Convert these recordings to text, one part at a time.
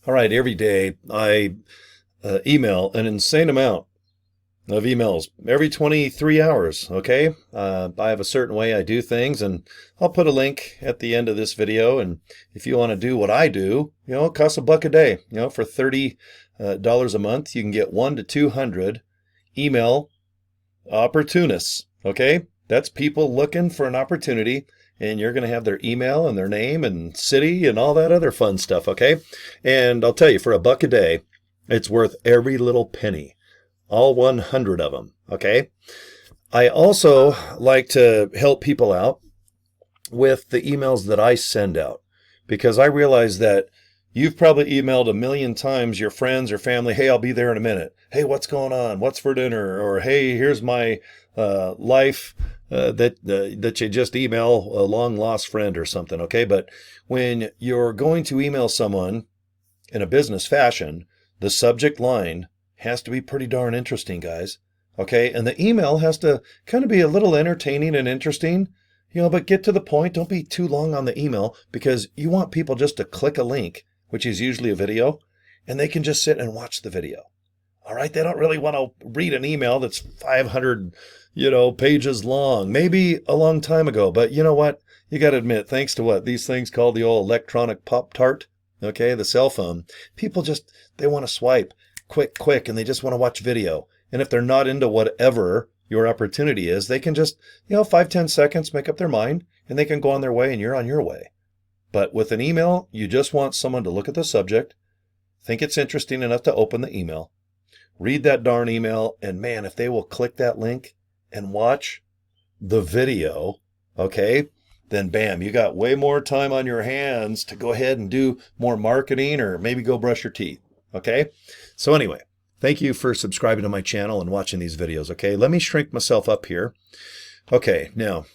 All right, every day I email an insane amount of emails every 23 hours. Okay. I have a certain way I do things, and I'll put a link at the end of this video. And if you want to do what I do, it costs $1 a day. For $30 a month, you can get 1 to 200 email opportunists. Okay. That's people looking for an opportunity, and you're going to have their email and their name and city and all that other fun stuff. Okay. And I'll tell you, for $1 a day, it's worth every little penny, all 100 of them. Okay. I also like to help people out with the emails that I send out, because I realize that you've probably emailed a million times your friends or family, hey, I'll be there in a minute. Hey, what's going on? What's for dinner? Or, hey, here's my life that you just email a long lost friend or something. Okay. But when you're going to email someone in a business fashion, the subject line has to be pretty darn interesting, guys. Okay. And the email has to kind of be a little entertaining and interesting, but get to the point. Don't be too long on the email, because you want people just to click a link, which is usually a video, and they can just sit and watch the video. All right. They don't really want to read an email that's 500, pages long, maybe a long time ago. But you know what? You got to admit, thanks to what these things called the old electronic Pop-Tart, okay, the cell phone, people they want to swipe quick, and they just want to watch video. And if they're not into whatever your opportunity is, they can just, 5-10 seconds, make up their mind, and they can go on their way, and you're on your way. But with an email, you just want someone to look at the subject, think it's interesting enough to open the email, read that darn email, and man, if they will click that link and watch the video, okay, then bam, you got way more time on your hands to go ahead and do more marketing, or maybe go brush your teeth. Okay. So anyway, thank you for subscribing to my channel and watching these videos. Okay. Let me shrink myself up here. Okay. Now,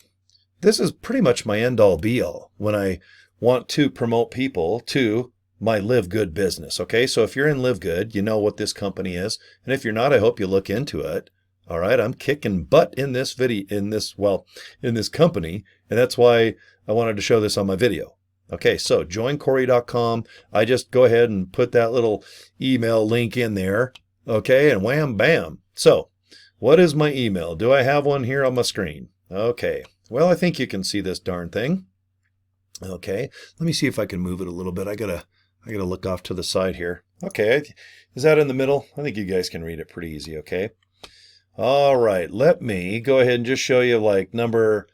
this is pretty much my end all be all when I want to promote people to my Live Good business. Okay. So if you're in Live Good, you know what this company is. And if you're not, I hope you look into it. All right. I'm kicking butt in this video, in this company. And that's why I wanted to show this on my video. Okay, so joincory.com. I just go ahead and put that little email link in there. Okay, and wham, bam. So what is my email? Do I have one here on my screen? Okay, well, I think you can see this darn thing. Okay, let me see if I can move it a little bit. I gotta look off to the side here. Okay, is that in the middle? I think you guys can read it pretty easy. Okay. All right, let me go ahead and just show you like number,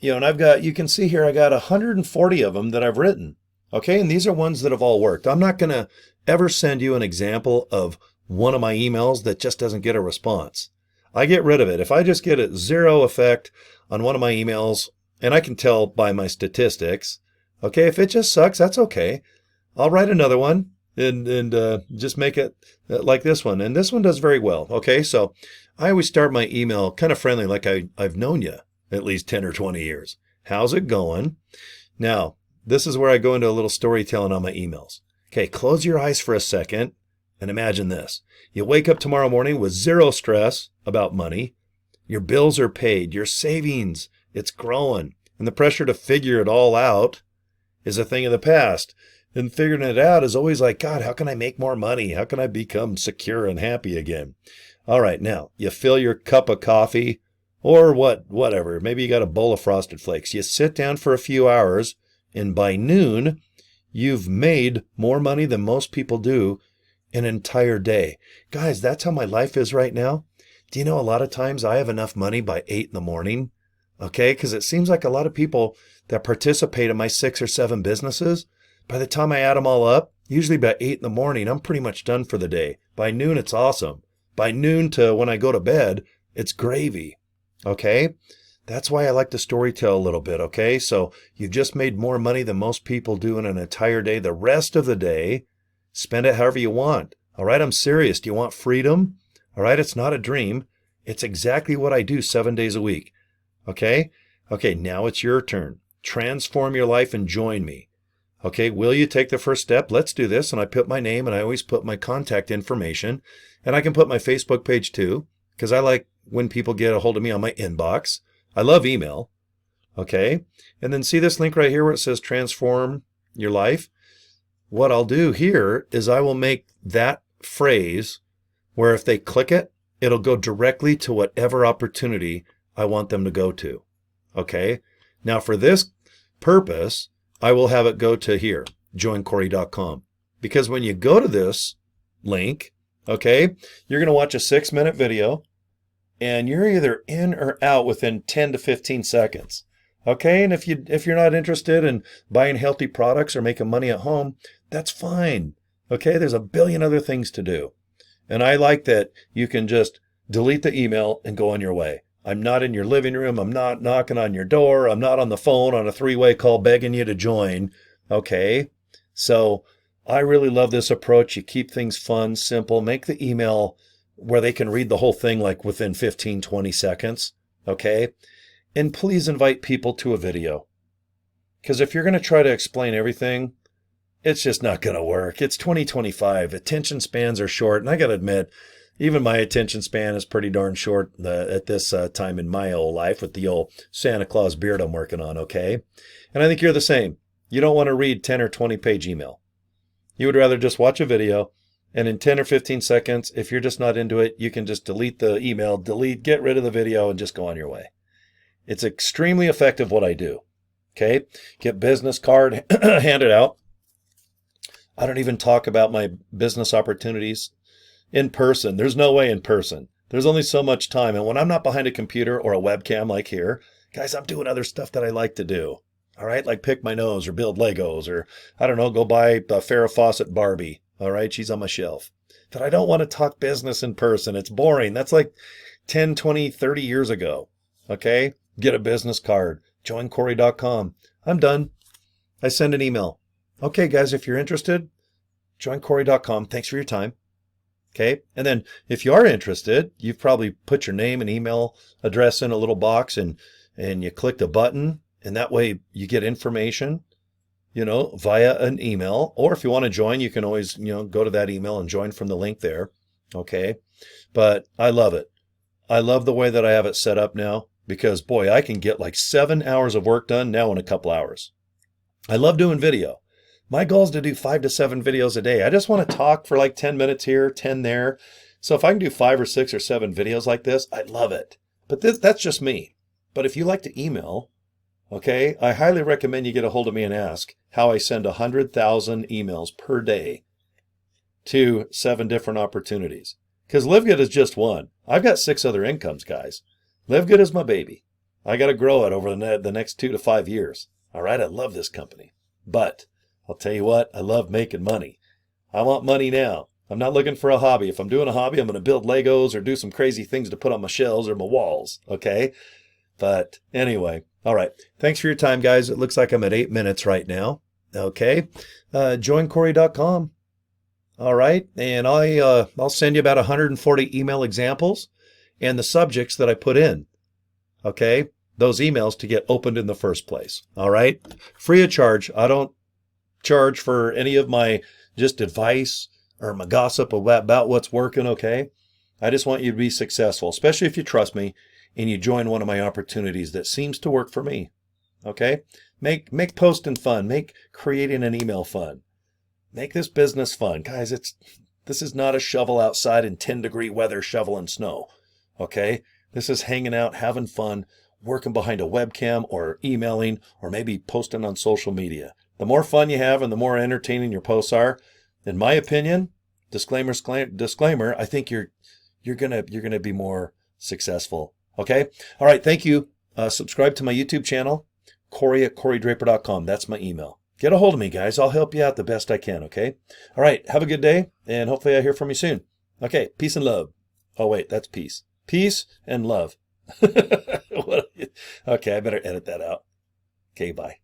and you can see here, I got 140 of them that I've written. Okay. And these are ones that have all worked. I'm not going to ever send you an example of one of my emails that just doesn't get a response. I get rid of it. If I just get a zero effect on one of my emails, and I can tell by my statistics, okay, if it just sucks, that's okay. I'll write another one and just make it like this one. And this one does very well. Okay. So I always start my email kind of friendly, like I've known you at least 10 or 20 years. How's it going? Now, this is where I go into a little storytelling on my emails. Okay, close your eyes for a second and imagine this. You wake up tomorrow morning with zero stress about money. Your bills are paid. Your savings, it's growing. And the pressure to figure it all out is a thing of the past. And figuring it out is always like, God, how can I make more money? How can I become secure and happy again? All right, now, you fill your cup of coffee, or whatever. Maybe you got a bowl of Frosted Flakes. You sit down for a few hours, and by noon, you've made more money than most people do in an entire day. Guys, that's how my life is right now. Do you know a lot of times I have enough money by 8 in the morning? Okay, because it seems like a lot of people that participate in my 6 or 7 businesses, by the time I add them all up, usually by 8 in the morning, I'm pretty much done for the day. By noon, it's awesome. By noon to when I go to bed, it's gravy. Okay? That's why I like to storytell a little bit. Okay? So you've just made more money than most people do in an entire day. The rest of the day, spend it however you want. All right? I'm serious. Do you want freedom? All right? It's not a dream. It's exactly what I do 7 days a week. Okay? Okay, now it's your turn. Transform your life and join me. Okay, will you take the first step? Let's do this. And I put my name, and I always put my contact information. And I can put my Facebook page too, because I like when people get a hold of me on my inbox. I love email. Okay. And then see this link right here where it says transform your life. what I'll do here is I will make that phrase where if they click it, it'll go directly to whatever opportunity I want them to go to. Okay? Now for this purpose, I will have it go to here, joincory.com. Because when you go to this link, okay, you're going to watch a 6-minute video and you're either in or out within 10 to 15 seconds. Okay? And if you're not interested in buying healthy products or making money at home, that's fine. Okay? There's a billion other things to do. And I like that you can just delete the email and go on your way. I'm not in your living room. I'm not knocking on your door. I'm not on the phone on a 3-way call begging you to join. Okay? So I really love this approach. You keep things fun, simple. Make the email where they can read the whole thing like within 15, 20 seconds. Okay? And please invite people to a video. Because if you're going to try to explain everything, it's just not going to work. It's 2025. Attention spans are short. And I got to admit, even my attention span is pretty darn short at this time in my old life with the old Santa Claus beard I'm working on, okay? And I think you're the same. You don't want to read 10 or 20-page email. You would rather just watch a video, and in 10 or 15 seconds, if you're just not into it, you can just delete the email, get rid of the video, and just go on your way. It's extremely effective what I do, okay? Get business card handed out. I don't even talk about my business opportunities in person. There's no way in person. There's only so much time. And when I'm not behind a computer or a webcam like here, guys, I'm doing other stuff that I like to do. All right? Like pick my nose or build Legos or, I don't know, go buy a Farrah Fawcett Barbie. All right? She's on my shelf. But I don't want to talk business in person. It's boring. That's like 10, 20, 30 years ago. Okay? Get a business card. Joincory.com. I'm done. I send an email. Okay, guys, if you're interested, joincory.com. Thanks for your time. Okay. And then if you are interested, you've probably put your name and email address in a little box and you clicked a button, and that way you get information, via an email. Or if you want to join, you can always, go to that email and join from the link there. Okay. But I love it. I love the way that I have it set up now because boy, I can get like 7 hours of work done now in a couple hours. I love doing video. My goal is to do 5 to 7 videos a day. I just want to talk for like 10 minutes here, 10 there. So if I can do 5 or 6 or 7 videos like this, I'd love it. But that's just me. But if you like to email, okay, I highly recommend you get a hold of me and ask how I send 100,000 emails per day to 7 different opportunities. Because LiveGood is just one. I've got 6 other incomes, guys. LiveGood is my baby. I got to grow it over the next 2 to 5 years. All right, I love this company. But I'll tell you what, I love making money. I want money now. I'm not looking for a hobby. If I'm doing a hobby, I'm going to build Legos or do some crazy things to put on my shelves or my walls, okay? But anyway, all right. Thanks for your time, guys. It looks like I'm at 8 minutes right now, okay? Joincory.com, all right? And I'll send you about 140 email examples and the subjects that I put in, okay? Those emails to get opened in the first place, all right? Free of charge. I don't charge for any of my just advice or my gossip about what's working, okay? I just want you to be successful, especially if you trust me and you join one of my opportunities that seems to work for me, okay? Make posting fun. Make creating an email fun. Make this business fun. Guys, this is not a shovel outside in 10-degree weather shoveling snow, okay? This is hanging out, having fun, working behind a webcam or emailing or maybe posting on social media. The more fun you have and the more entertaining your posts are, in my opinion, disclaimer, I think you're gonna be more successful. Okay? All right, thank you. Subscribe to my YouTube channel, Cory at CoryDraper.com. That's my email. Get a hold of me, guys. I'll help you out the best I can, okay? All right, have a good day, and hopefully I hear from you soon. Okay, peace and love. Oh, wait, that's peace. Peace and love. Okay, I better edit that out. Okay, bye.